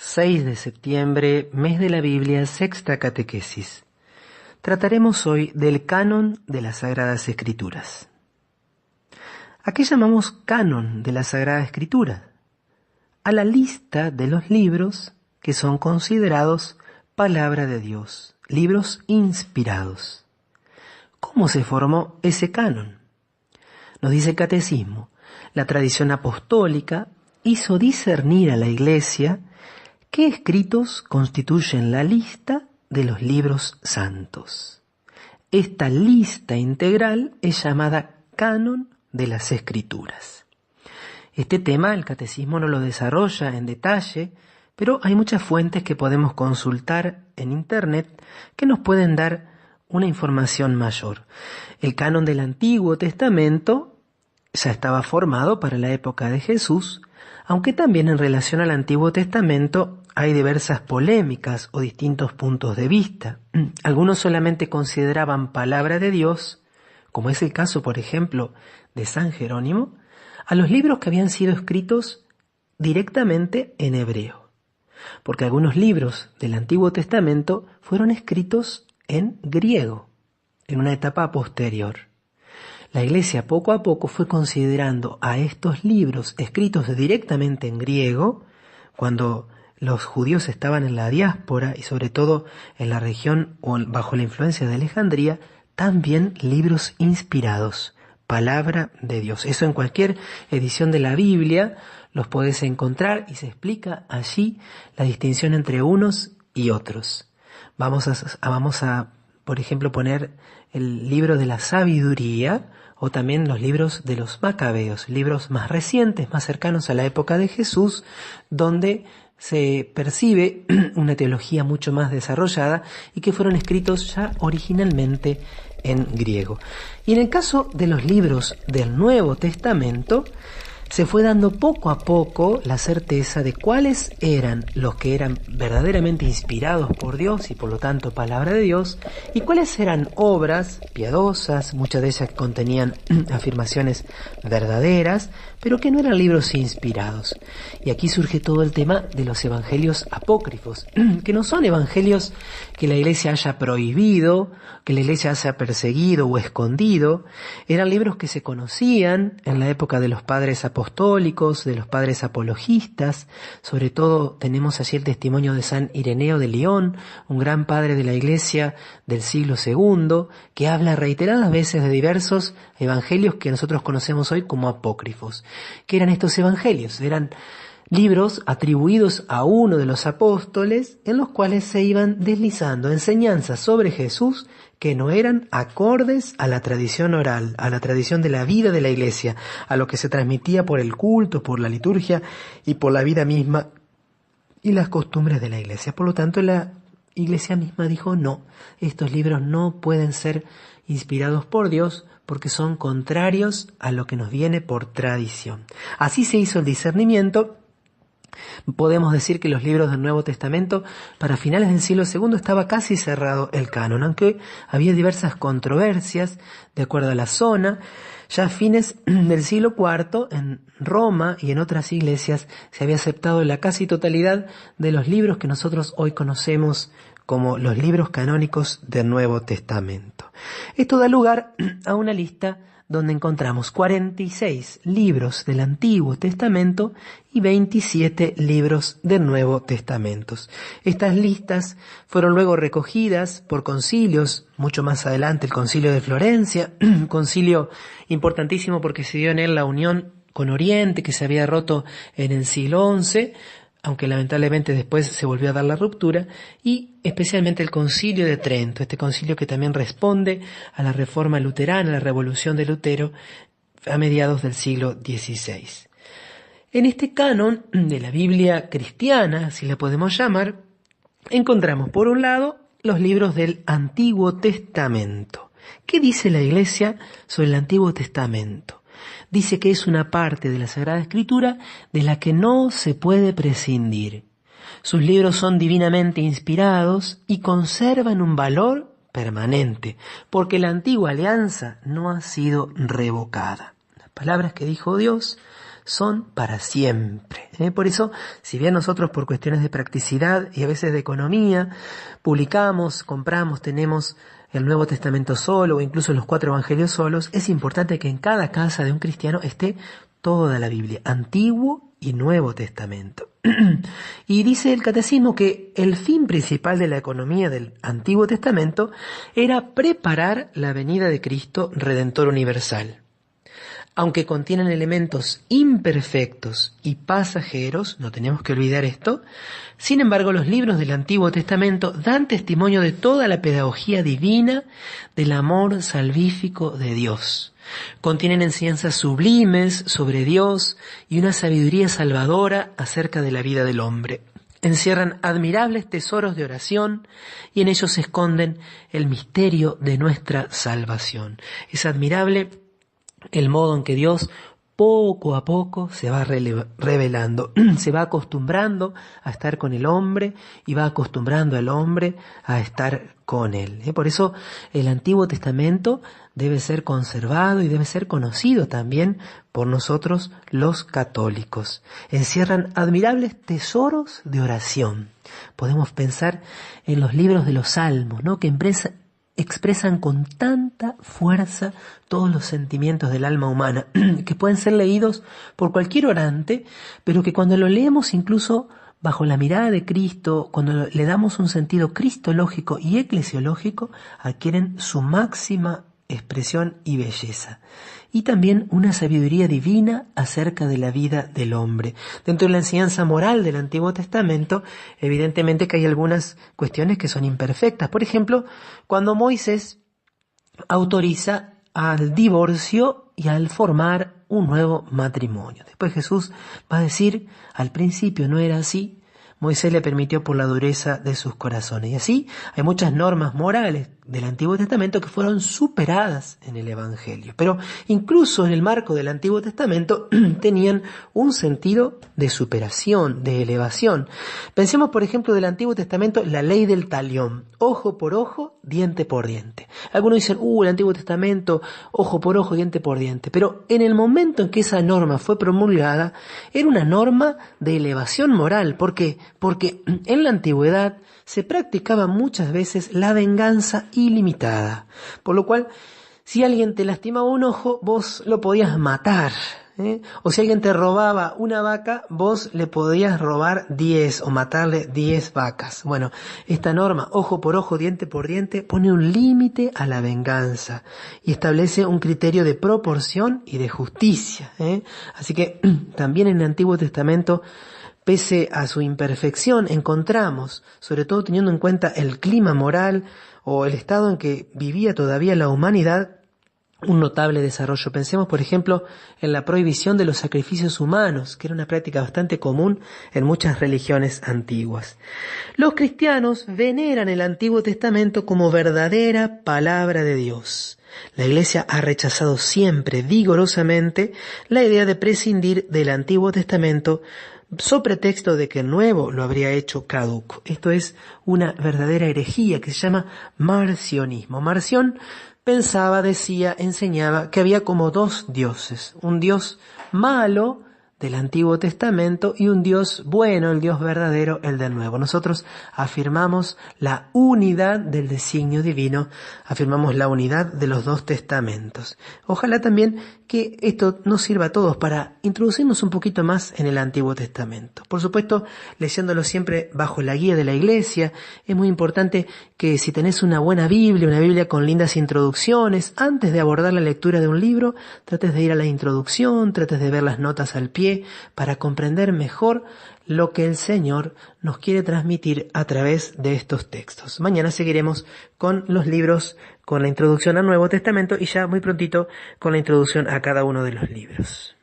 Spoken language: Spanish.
6 de septiembre, mes de la Biblia, sexta catequesis. Trataremos hoy del canon de las Sagradas Escrituras. ¿A qué llamamos canon de la Sagrada Escritura? A la lista de los libros que son considerados palabra de Dios, libros inspirados. ¿Cómo se formó ese canon? Nos dice el Catecismo, la tradición apostólica hizo discernir a la Iglesia qué escritos constituyen la lista de los libros santos. Esta lista integral es llamada canon de las Escrituras. Este tema el Catecismo no lo desarrolla en detalle, pero hay muchas fuentes que podemos consultar en Internet que nos pueden dar una información mayor. El canon del Antiguo Testamento ya estaba formado para la época de Jesús, aunque también en relación al Antiguo Testamento hay diversas polémicas o distintos puntos de vista. Algunos solamente consideraban palabra de Dios, como es el caso, por ejemplo, de San Jerónimo, a los libros que habían sido escritos directamente en hebreo, porque algunos libros del Antiguo Testamento fueron escritos en griego, en una etapa posterior. La Iglesia poco a poco fue considerando a estos libros escritos directamente en griego, cuando los judíos estaban en la diáspora y sobre todo en la región o bajo la influencia de Alejandría, también libros inspirados, palabra de Dios. Eso en cualquier edición de la Biblia los podés encontrar y se explica allí la distinción entre unos y otros. Vamos a, por ejemplo, poner el libro de la sabiduría o también los libros de los Macabeos, libros más recientes, más cercanos a la época de Jesús, donde se percibe una teología mucho más desarrollada y que fueron escritos ya originalmente en griego. Y en el caso de los libros del Nuevo Testamento, se fue dando poco a poco la certeza de cuáles eran los que eran verdaderamente inspirados por Dios y por lo tanto palabra de Dios, y cuáles eran obras piadosas, muchas de ellas contenían afirmaciones verdaderas, pero que no eran libros inspirados. Y aquí surge todo el tema de los evangelios apócrifos, que no son evangelios que la Iglesia haya prohibido, que la Iglesia haya perseguido o escondido. Eran libros que se conocían en la época de los padres apostólicos, de los padres apologistas. Sobre todo tenemos allí el testimonio de San Ireneo de León, un gran padre de la Iglesia del siglo II, que habla reiteradas veces de diversos evangelios que nosotros conocemos hoy como apócrifos. ¿Qué eran estos evangelios? Eran libros atribuidos a uno de los apóstoles en los cuales se iban deslizando enseñanzas sobre Jesús que no eran acordes a la tradición oral, a la tradición de la vida de la Iglesia, a lo que se transmitía por el culto, por la liturgia y por la vida misma y las costumbres de la Iglesia. Por lo tanto, la Iglesia misma dijo no, estos libros no pueden ser inspirados por Dios porque son contrarios a lo que nos viene por tradición. Así se hizo el discernimiento. Podemos decir que los libros del Nuevo Testamento para finales del siglo II estaba casi cerrado el canon, aunque había diversas controversias de acuerdo a la zona. Ya a fines del siglo IV, en Roma y en otras iglesias, se había aceptado la casi totalidad de los libros que nosotros hoy conocemos como los libros canónicos del Nuevo Testamento. Esto da lugar a una lista donde encontramos 46 libros del Antiguo Testamento y 27 libros del Nuevo Testamento. Estas listas fueron luego recogidas por concilios, mucho más adelante el concilio de Florencia, un concilio importantísimo porque se dio en él la unión con Oriente que se había roto en el siglo XI, aunque lamentablemente después se volvió a dar la ruptura, y especialmente el Concilio de Trento, este concilio que también responde a la reforma luterana, a la revolución de Lutero a mediados del siglo XVI. En este canon de la Biblia cristiana, así la podemos llamar, encontramos por un lado los libros del Antiguo Testamento. ¿Qué dice la Iglesia sobre el Antiguo Testamento? Dice que es una parte de la Sagrada Escritura de la que no se puede prescindir. Sus libros son divinamente inspirados y conservan un valor permanente, porque la antigua alianza no ha sido revocada. Las palabras que dijo Dios son para siempre. Por eso, si bien nosotros por cuestiones de practicidad y a veces de economía, publicamos, compramos, tenemos el Nuevo Testamento solo o incluso los 4 evangelios solos, es importante que en cada casa de un cristiano esté toda la Biblia, Antiguo y Nuevo Testamento. Y dice el Catecismo que el fin principal de la economía del Antiguo Testamento era preparar la venida de Cristo Redentor universal. Aunque contienen elementos imperfectos y pasajeros, no tenemos que olvidar esto, sin embargo los libros del Antiguo Testamento dan testimonio de toda la pedagogía divina del amor salvífico de Dios. Contienen enseñanzas sublimes sobre Dios y una sabiduría salvadora acerca de la vida del hombre. Encierran admirables tesoros de oración y en ellos se esconden el misterio de nuestra salvación. Es admirable el modo en que Dios poco a poco se va revelando, se va acostumbrando a estar con el hombre y va acostumbrando al hombre a estar con él. Por eso el Antiguo Testamento debe ser conservado y debe ser conocido también por nosotros los católicos. Encierran admirables tesoros de oración. Podemos pensar en los libros de los Salmos, ¿no? Que expresan con tanta fuerza todos los sentimientos del alma humana, que pueden ser leídos por cualquier orante, pero que cuando lo leemos incluso bajo la mirada de Cristo, cuando le damos un sentido cristológico y eclesiológico, adquieren su máxima expresión y belleza. Y también una sabiduría divina acerca de la vida del hombre. Dentro de la enseñanza moral del Antiguo Testamento, evidentemente que hay algunas cuestiones que son imperfectas. Por ejemplo, cuando Moisés autoriza al divorcio y al formar un nuevo matrimonio. Después Jesús va a decir, al principio no era así, Moisés le permitió por la dureza de sus corazones. Y así hay muchas normas morales del Antiguo Testamento que fueron superadas en el Evangelio. Pero incluso en el marco del Antiguo Testamento tenían un sentido de superación, de elevación. Pensemos, por ejemplo, del Antiguo Testamento, la ley del talión. Ojo por ojo, diente por diente. Algunos dicen, el Antiguo Testamento, ojo por ojo, diente por diente. Pero en el momento en que esa norma fue promulgada, era una norma de elevación moral. ¿Por qué? Porque en la antigüedad se practicaba muchas veces la venganza ilimitada. Por lo cual, si alguien te lastimaba un ojo, vos lo podías matar. O si alguien te robaba una vaca, vos le podías robar 10 o matarle 10 vacas. Bueno, esta norma, ojo por ojo, diente por diente, pone un límite a la venganza y establece un criterio de proporción y de justicia. Así que también en el Antiguo Testamento, pese a su imperfección, encontramos, sobre todo teniendo en cuenta el clima moral o el estado en que vivía todavía la humanidad, un notable desarrollo. Pensemos, por ejemplo, en la prohibición de los sacrificios humanos, que era una práctica bastante común en muchas religiones antiguas. Los cristianos veneran el Antiguo Testamento como verdadera palabra de Dios. La Iglesia ha rechazado siempre vigorosamente la idea de prescindir del Antiguo Testamento sobre pretexto de que el Nuevo lo habría hecho caduco. Esto es una verdadera herejía que se llama marcionismo. Marción pensaba, decía, enseñaba que había como 2 dioses, un Dios malo del Antiguo Testamento y un Dios bueno, el Dios verdadero, el del Nuevo. Nosotros afirmamos la unidad del designio divino, afirmamos la unidad de los 2 testamentos. Ojalá también que esto nos sirva a todos para introducirnos un poquito más en el Antiguo Testamento. Por supuesto, leyéndolo siempre bajo la guía de la Iglesia. Es muy importante que si tenés una buena Biblia, una Biblia con lindas introducciones, antes de abordar la lectura de un libro, trates de ir a la introducción, trates de ver las notas al pie, para comprender mejor lo que el Señor nos quiere transmitir a través de estos textos. Mañana seguiremos con los libros, con la introducción al Nuevo Testamento y ya muy prontito con la introducción a cada uno de los libros.